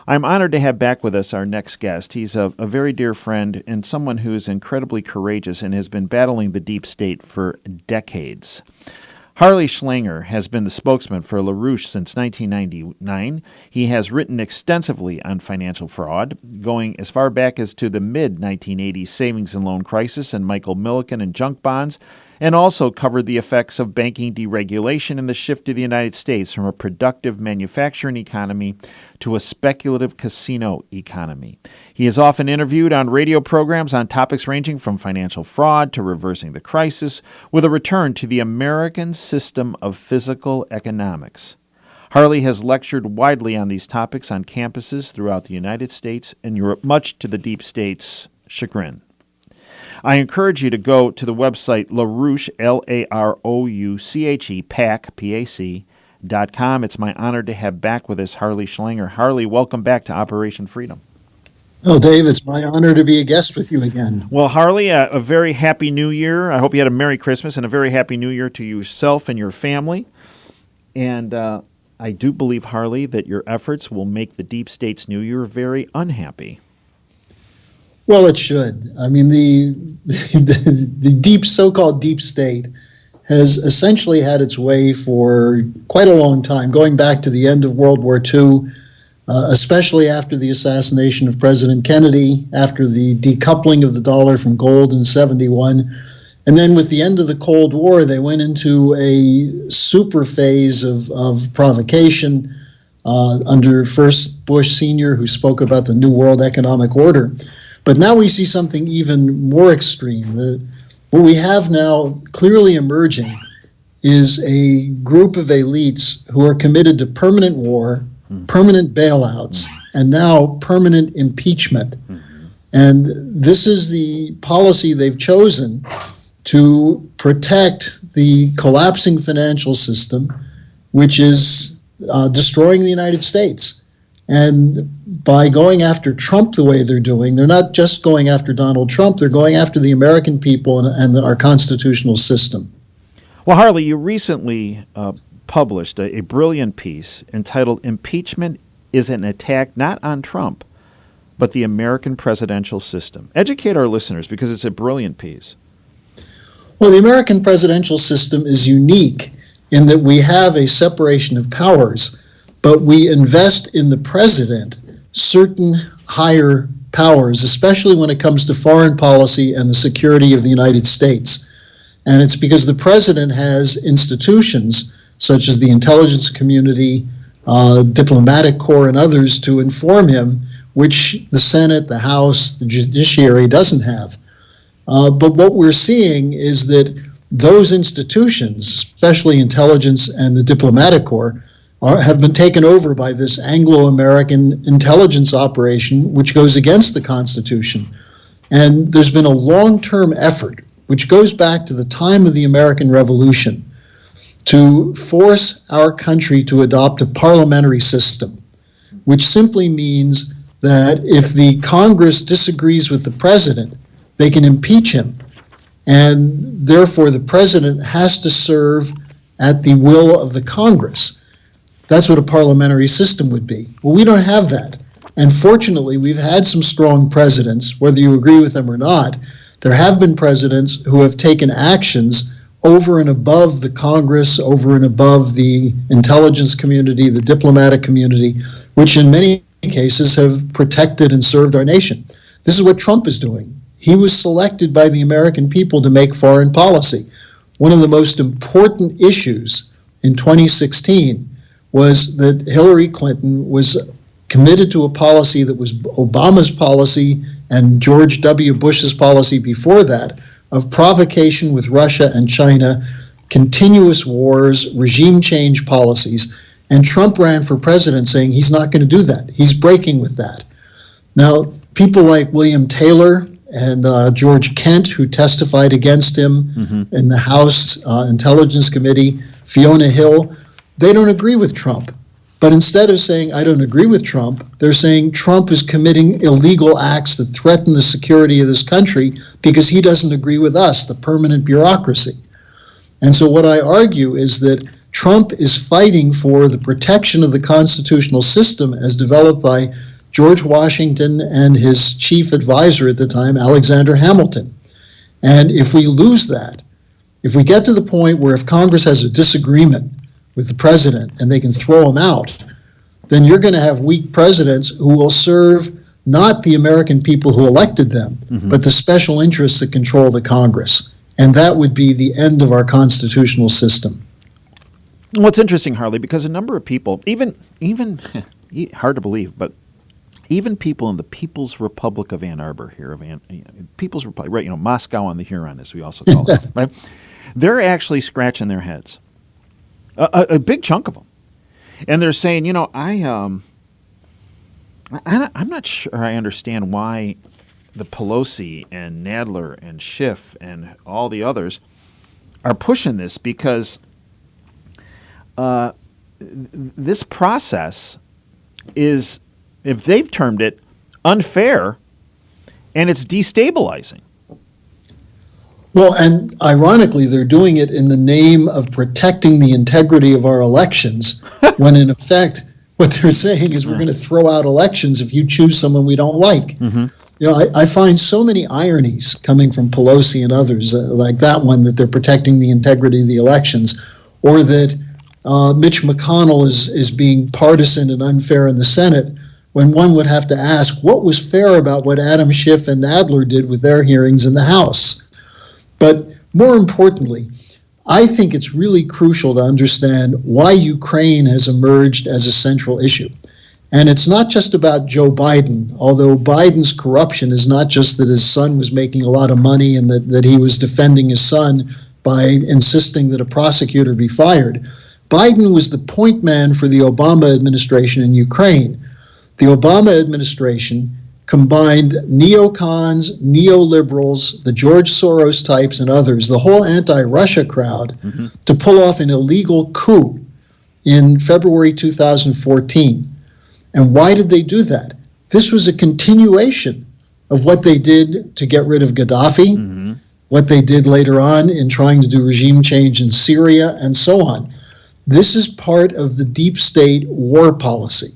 I'm honored to have back with us our next guest. He's a very dear friend and someone who is incredibly courageous and has been battling the deep state for decades. Harley Schlanger has been the spokesman for LaRouche since 1999. He has written extensively on financial fraud, going as far back as to the mid-1980s savings and loan crisis and Michael Milliken and junk bonds, and also covered the effects of banking deregulation and the shift of the United States from a productive manufacturing economy to a speculative casino economy. He is often interviewed on radio programs on topics ranging from financial fraud to reversing the crisis, with a return to the American system of physical economics. Harley has lectured widely on these topics on campuses throughout the United States and Europe, much to the deep state's chagrin. I encourage you to go to the website LaRouche, LaRouche, PAC.com. It's my honor to have back with us Harley Schlanger. Harley, welcome back to Operation Freedom. Oh, Dave, it's my honor to be a guest with you again. Well, Harley, a very happy New Year. I hope you had a Merry Christmas and a very happy New Year to yourself and your family. And I do believe, Harley, that your efforts will make the deep state's New Year very unhappy. Well, it should. I mean, the deep, so-called deep state has essentially had its way for quite a long time, going back to the end of World War II, especially after the assassination of President Kennedy, after the decoupling of the dollar from gold in '71. And then with the end of the Cold War, they went into a super phase of provocation under first Bush Sr., who spoke about the New World Economic Order. But now we see something even more extreme. What we have now clearly emerging is a group of elites who are committed to permanent war, permanent bailouts, and now permanent impeachment. And this is the policy they've chosen to protect the collapsing financial system, which is destroying the United States. And by going after Trump the way they're doing, they're not just going after Donald Trump, they're going after the American people and our constitutional system. Well, Harley, you recently published a brilliant piece entitled "Impeachment is an Attack Not on Trump, but the American Presidential System." Educate our listeners, because it's a brilliant piece. Well, the American presidential system is unique in that we have a separation of powers, but we invest in the president certain higher powers, especially when it comes to foreign policy and the security of the United States. And it's because the president has institutions such as the intelligence community, diplomatic corps, and others to inform him, which the Senate, the House, the judiciary doesn't have. But what we're seeing is that those institutions, especially intelligence and the diplomatic corps, have been taken over by this Anglo-American intelligence operation, which goes against the Constitution. And there's been a long-term effort, which goes back to the time of the American Revolution, to force our country to adopt a parliamentary system, which simply means that if the Congress disagrees with the president, they can impeach him. And therefore, the president has to serve at the will of the Congress. That's what a parliamentary system would be. Well, we don't have that. And fortunately, we've had some strong presidents, whether you agree with them or not. There have been presidents who have taken actions over and above the Congress, over and above the intelligence community, the diplomatic community, which in many cases have protected and served our nation. This is what Trump is doing. He was selected by the American people to make foreign policy. One of the most important issues in 2016 was that Hillary Clinton was committed to a policy that was Obama's policy and George W. Bush's policy before that, of provocation with Russia and China, continuous wars, regime change policies. And Trump ran for president saying he's not going to do that. He's breaking with that. Now, people like William Taylor and George Kent, who testified against him in the House Intelligence Committee, Fiona Hill, they don't agree with Trump. But instead of saying, I don't agree with Trump, they're saying Trump is committing illegal acts that threaten the security of this country because he doesn't agree with us, the permanent bureaucracy. And so what I argue is that Trump is fighting for the protection of the constitutional system as developed by George Washington and his chief advisor at the time, Alexander Hamilton. And if we lose that, if we get to the point where if Congress has a disagreement with the president and they can throw him out, then you're going to have weak presidents who will serve not the American people who elected them, but the special interests that control the Congress. And that would be the end of our constitutional system. Well, it's interesting, Harley, because a number of people, even hard to believe, but even people in the People's Republic of Ann Arbor here, People's Republic, right? Moscow on the Huron, as we also call it, right? They're actually scratching their heads, a big chunk of them, and they're saying, I'm not sure I understand why the Pelosi and Nadler and Schiff and all the others are pushing this, because this process is, if they've termed it, unfair, and it's destabilizing. Well, and ironically, they're doing it in the name of protecting the integrity of our elections, when in effect, what they're saying is we're going to throw out elections if you choose someone we don't like. I find so many ironies coming from Pelosi and others, like that one, that they're protecting the integrity of the elections, or that Mitch McConnell is being partisan and unfair in the Senate, when one would have to ask what was fair about what Adam Schiff and Nadler did with their hearings in the House. But more importantly, I think it's really crucial to understand why Ukraine has emerged as a central issue. And it's not just about Joe Biden, although Biden's corruption is not just that his son was making a lot of money and that he was defending his son by insisting that a prosecutor be fired. Biden was the point man for the Obama administration in Ukraine. The Obama administration combined neocons, neoliberals, the George Soros types and others, the whole anti-Russia crowd, to pull off an illegal coup in February 2014. And why did they do that? This was a continuation of what they did to get rid of Gaddafi, what they did later on in trying to do regime change in Syria, and so on. This is part of the deep state war policy.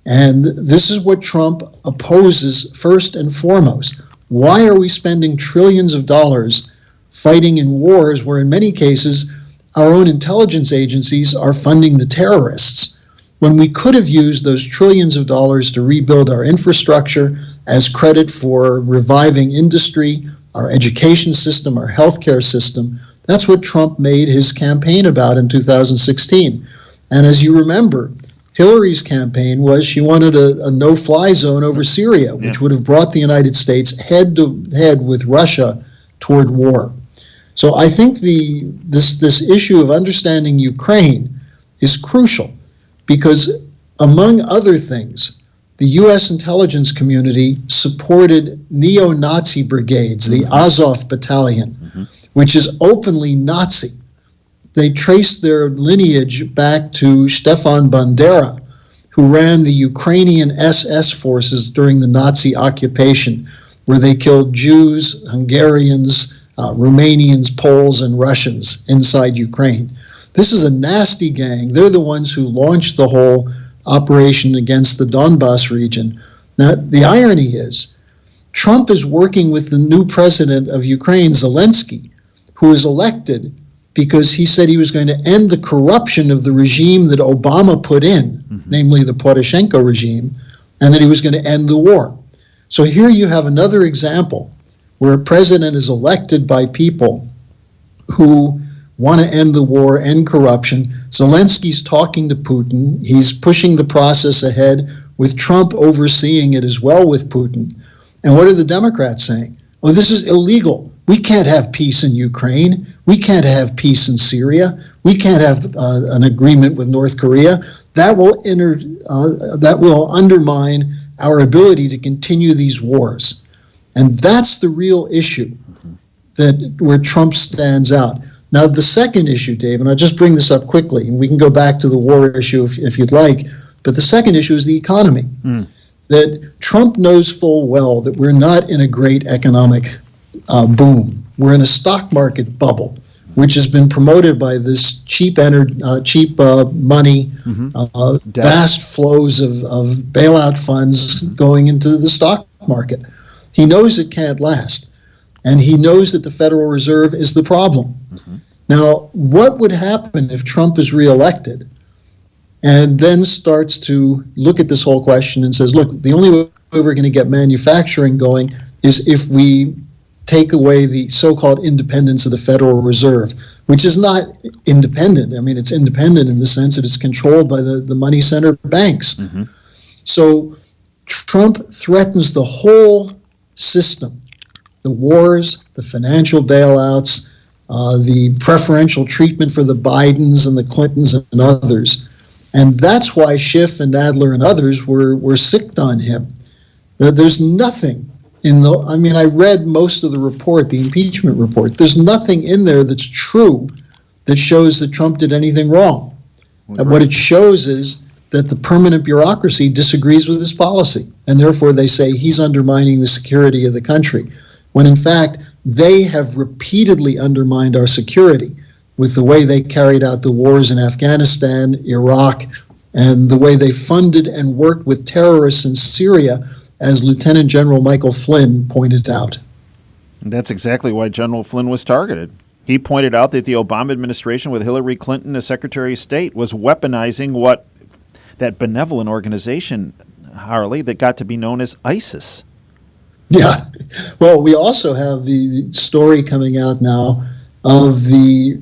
And this is what Trump opposes first and foremost. Why are we spending trillions of dollars fighting in wars where in many cases our own intelligence agencies are funding the terrorists, when we could have used those trillions of dollars to rebuild our infrastructure as credit for reviving industry, our education system, our healthcare system? That's what Trump made his campaign about in 2016. And as you remember, Hillary's campaign was she wanted a no-fly zone over Syria, which would have brought the United States head-to-head with Russia toward war. So I think this issue of understanding Ukraine is crucial, because among other things, the U.S. intelligence community supported neo-Nazi brigades, the Azov Battalion, which is openly Nazi. They traced their lineage back to Stefan Bandera, who ran the Ukrainian SS forces during the Nazi occupation, where they killed Jews, Hungarians, Romanians, Poles, and Russians inside Ukraine. This is a nasty gang. They're the ones who launched the whole operation against the Donbas region. Now, the irony is, Trump is working with the new president of Ukraine, Zelensky, who was elected because he said he was going to end the corruption of the regime that Obama put in, namely the Poroshenko regime, and that he was going to end the war. So here you have another example where a president is elected by people who want to end the war, end corruption. Zelensky's talking to Putin. He's pushing the process ahead with Trump overseeing it as well with Putin. And what are the Democrats saying? Oh, this is illegal. We can't have peace in Ukraine. We can't have peace in Syria. We can't have an agreement with North Korea. That will undermine our ability to continue these wars. And that's the real issue where Trump stands out. Now, the second issue, Dave, and I'll just bring this up quickly, and we can go back to the war issue if you'd like, but the second issue is the economy. That Trump knows full well that we're not in a great economic boom. We're in a stock market bubble. which has been promoted by this cheap money, vast flows of bailout funds going into the stock market. He knows it can't last, and he knows that the Federal Reserve is the problem. Now, what would happen if Trump is reelected and then starts to look at this whole question and says, look, the only way we're going to get manufacturing going is if we take away the so-called independence of the Federal Reserve, which is not independent. I mean, it's independent in the sense that it's controlled by the money center banks. So Trump threatens the whole system, the wars, the financial bailouts, the preferential treatment for the Bidens and the Clintons and others. And that's why Schiff and Adler and others were sicked on him. There's nothing I read most of the report, the impeachment report. There's nothing in there that's true that shows that Trump did anything wrong. And what it shows is that the permanent bureaucracy disagrees with his policy, and therefore they say he's undermining the security of the country, when in fact they have repeatedly undermined our security with the way they carried out the wars in Afghanistan, Iraq, and the way they funded and worked with terrorists in Syria, as Lieutenant General Michael Flynn pointed out. And that's exactly why General Flynn was targeted. He pointed out that the Obama administration with Hillary Clinton as Secretary of State was weaponizing that benevolent organization, Harley, that got to be known as ISIS. Yeah. Well, we also have the story coming out now of the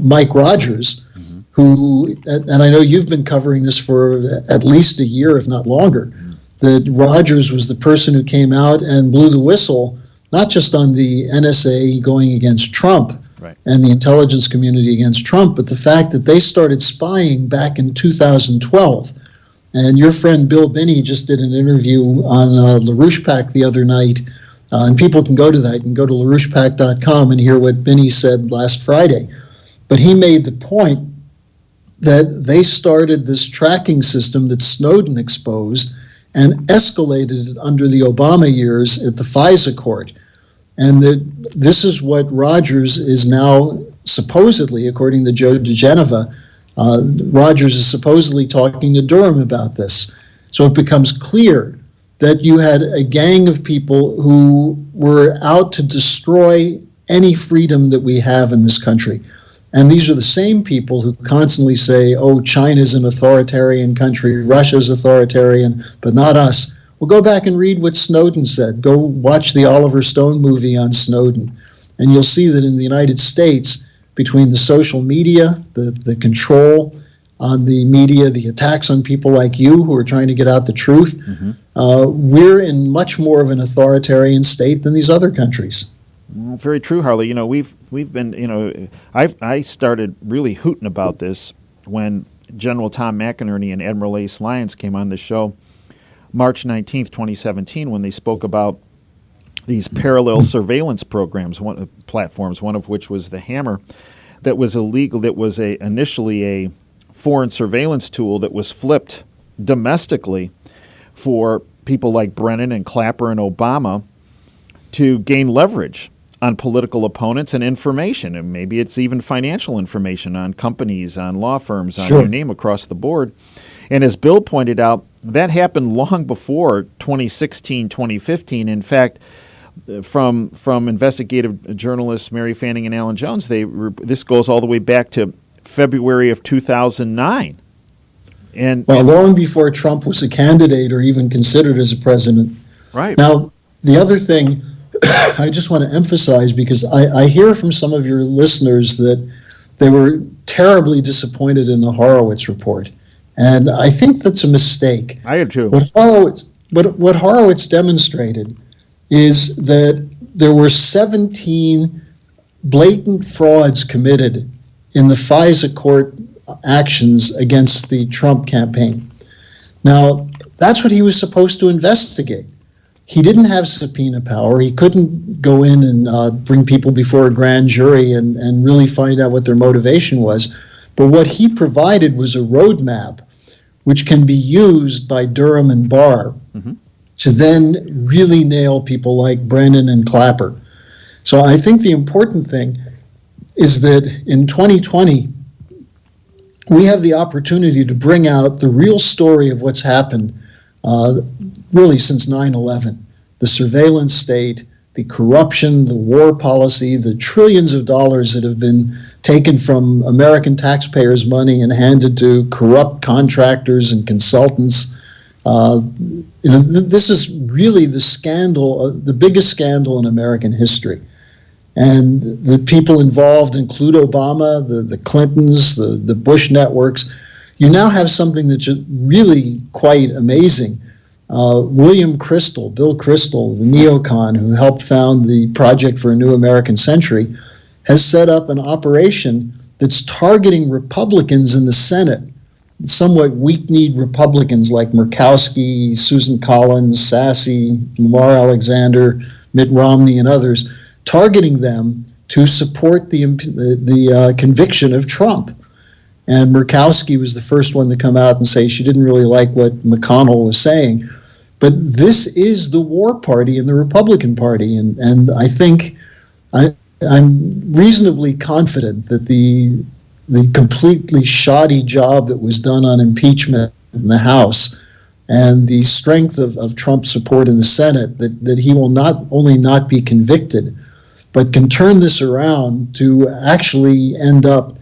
Mike Rogers, who, and I know you've been covering this for at least a year, if not longer, that Rogers was the person who came out and blew the whistle, not just on the NSA going against Trump and the intelligence community against Trump, but the fact that they started spying back in 2012. And your friend Bill Binney just did an interview on LaRouchePAC the other night, and people can go to that. You can go to LaRouchePAC.com and hear what Binney said last Friday. But he made the point that they started this tracking system that Snowden exposed and escalated it under the Obama years at the FISA court. And this is what Rogers is now supposedly, according to Joe DeGeneva, Rogers is supposedly talking to Durham about this. So it becomes clear that you had a gang of people who were out to destroy any freedom that we have in this country. And these are the same people who constantly say, oh, China's an authoritarian country, Russia's authoritarian, but not us. Well, go back and read what Snowden said. Go watch the Oliver Stone movie on Snowden. And you'll see that in the United States, between the social media, the control on the media, the attacks on people like you who are trying to get out the truth, we're in much more of an authoritarian state than these other countries. Well, very true, Harley. You know, we've been, I started really hooting about this when General Tom McInerney and Admiral Ace Lyons came on the show March 19th, 2017, when they spoke about these parallel surveillance programs, platforms, one of which was the Hammer, that was illegal, that was initially a foreign surveillance tool that was flipped domestically for people like Brennan and Clapper and Obama to gain leverage on political opponents and information, and maybe it's even financial information on companies, on law firms, on your name across the board. And as Bill pointed out, that happened long before 2016, 2015. In fact, from investigative journalists Mary Fanning and Alan Jones, this goes all the way back to February of 2009. And long before Trump was a candidate or even considered as a president. Right. Now, the other thing I just want to emphasize, because I hear from some of your listeners that they were terribly disappointed in the Horowitz report. And I think that's a mistake. I do too. What Horowitz demonstrated is that there were 17 blatant frauds committed in the FISA court actions against the Trump campaign. Now, that's what he was supposed to investigate. He didn't have subpoena power. He couldn't go in and bring people before a grand jury and really find out what their motivation was. But what he provided was a roadmap which can be used by Durham and Barr to then really nail people like Brennan and Clapper. So I think the important thing is that in 2020, we have the opportunity to bring out the real story of what's happened really since 9/11. The surveillance state, the corruption, the war policy, the trillions of dollars that have been taken from American taxpayers' money and handed to corrupt contractors and consultants. This is really the scandal, the biggest scandal in American history. And the people involved include Obama, the Clintons, the Bush networks. You now have something that's really quite amazing. William Kristol, Bill Kristol, the neocon who helped found the Project for a New American Century, has set up an operation that's targeting Republicans in the Senate, somewhat weak-kneed Republicans like Murkowski, Susan Collins, Sassy, Lamar Alexander, Mitt Romney, and others, targeting them to support the conviction of Trump. And Murkowski was the first one to come out and say she didn't really like what McConnell was saying. But this is the war party in the Republican Party, and I think I'm reasonably confident that the completely shoddy job that was done on impeachment in the House and the strength of Trump's support in the Senate, that he will not only not be convicted, but can turn this around to actually end up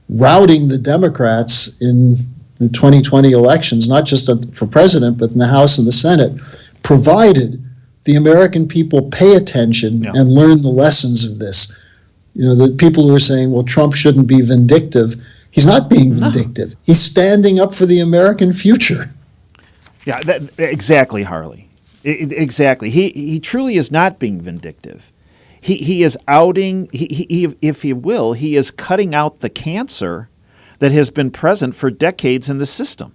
routing the Democrats in the 2020 elections, not just for president, but in the House and the Senate, provided the American people pay attention and learn the lessons of this. The people who are saying, well, Trump shouldn't be vindictive, he's not being vindictive. He's standing up for the American future. Yeah, exactly, Harley. Exactly. He truly is not being vindictive. He is outing, if you will, he is cutting out the cancer that has been present for decades in the system.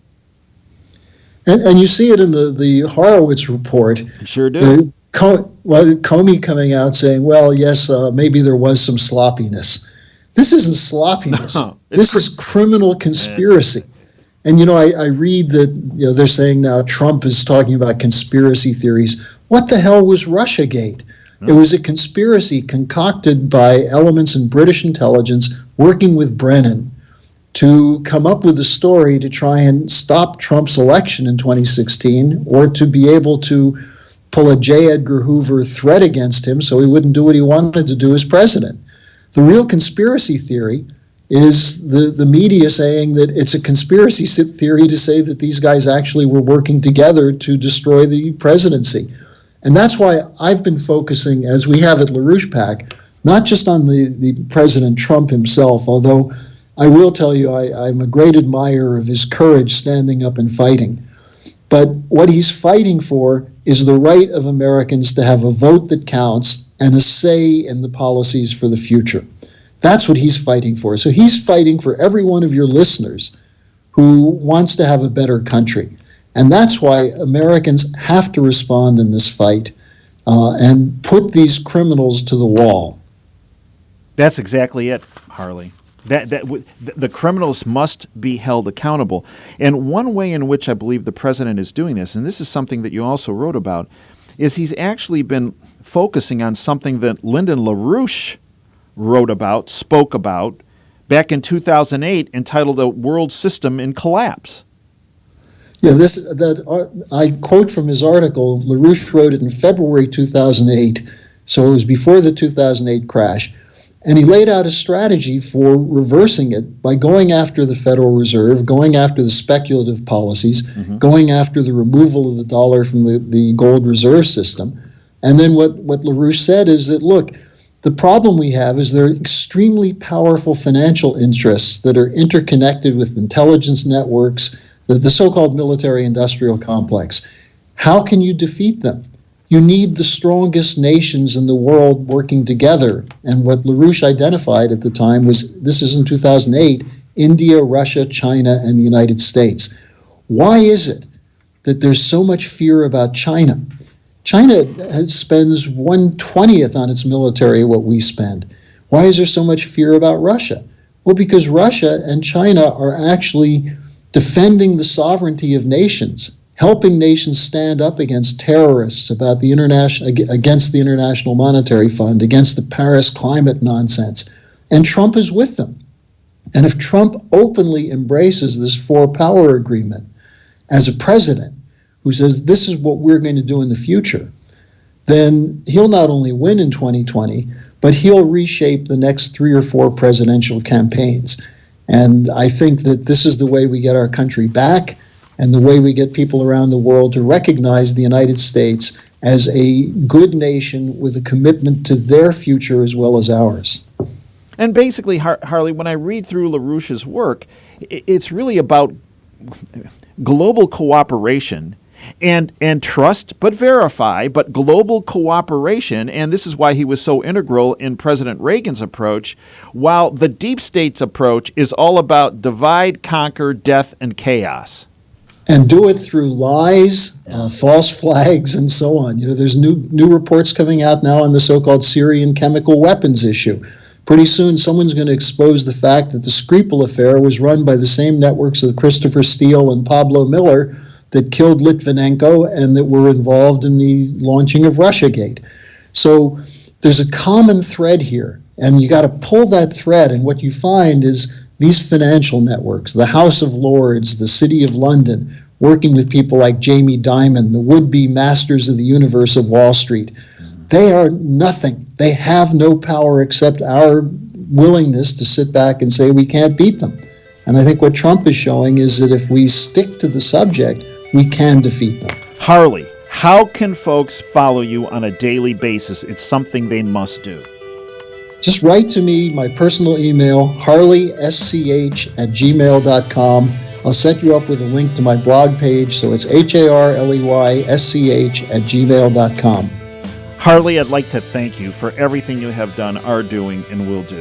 And you see it in the Horowitz report. You sure do. Comey coming out saying, well, yes, maybe there was some sloppiness. This isn't sloppiness. No, this is criminal conspiracy. And, I read that they're saying now Trump is talking about conspiracy theories. What the hell was Russiagate? It was a conspiracy concocted by elements in British intelligence working with Brennan to come up with a story to try and stop Trump's election in 2016, or to be able to pull a J. Edgar Hoover threat against him so he wouldn't do what he wanted to do as president. The real conspiracy theory is the media saying that it's a conspiracy theory to say that these guys actually were working together to destroy the presidency. And that's why I've been focusing, as we have at LaRouche PAC, not just on the President Trump himself, although I will tell you I'm a great admirer of his courage standing up and fighting. But what he's fighting for is the right of Americans to have a vote that counts and a say in the policies for the future. That's what he's fighting for. So he's fighting for every one of your listeners who wants to have a better country. And that's why Americans have to respond in this fight and put these criminals to the wall. That's exactly it, Harley. The criminals must be held accountable. And one way in which I believe the president is doing this, and this is something that you also wrote about, is he's actually been focusing on something that Lyndon LaRouche spoke about back in 2008, entitled "A World System in Collapse." Yeah, I quote from his article. LaRouche wrote it in February 2008, so it was before the 2008 crash. And he laid out a strategy for reversing it by going after the Federal Reserve, going after the speculative policies, going after the removal of the dollar from the gold reserve system. And then what LaRouche said is that, look, the problem we have is there are extremely powerful financial interests that are interconnected with intelligence networks, the so-called military-industrial complex. How can you defeat them? You need the strongest nations in the world working together. And what LaRouche identified at the time was, this is in 2008, India, Russia, China, and the United States. Why is it that there's so much fear about China? China spends 1/20th on its military what we spend. Why is there so much fear about Russia? Well, because Russia and China are actually defending the sovereignty of nations, helping nations stand up against terrorists, against the International Monetary Fund, against the Paris climate nonsense. and Trump is with them. And if Trump openly embraces this four-power agreement as a president who says this is what we're going to do in the future, then he'll not only win in 2020, but he'll reshape the next 3 or 4 presidential campaigns. And I think that this is the way we get our country back and the way we get people around the world to recognize the United States as a good nation with a commitment to their future as well as ours. And basically, Harley, when I read through LaRouche's work, it's really about global cooperation and trust, but verify, but global cooperation. And this is why he was so integral in President Reagan's approach, while the deep state's approach is all about divide, conquer, death, and chaos. And do it through lies, false flags, and so on. You know, there's new reports coming out now on the so-called Syrian chemical weapons issue. Pretty soon, someone's going to expose the fact that the Skripal affair was run by the same networks of Christopher Steele and Pablo Miller that killed Litvinenko and that were involved in the launching of Russiagate. So there's a common thread here, and you got to pull that thread, and what you find is these financial networks, the House of Lords, the City of London, working with people like Jamie Dimon, the would-be masters of the universe of Wall Street. They are nothing. They have no power except our willingness to sit back and say we can't beat them. And I think what Trump is showing is that if we stick to the subject, we can defeat them. Harley, how can folks follow you on a daily basis? It's something they must do. Just write to me, my personal email, harleysch@gmail.com. I'll set you up with a link to my blog page, so it's harleysch@gmail.com. Harley, I'd like to thank you for everything you have done, are doing, and will do.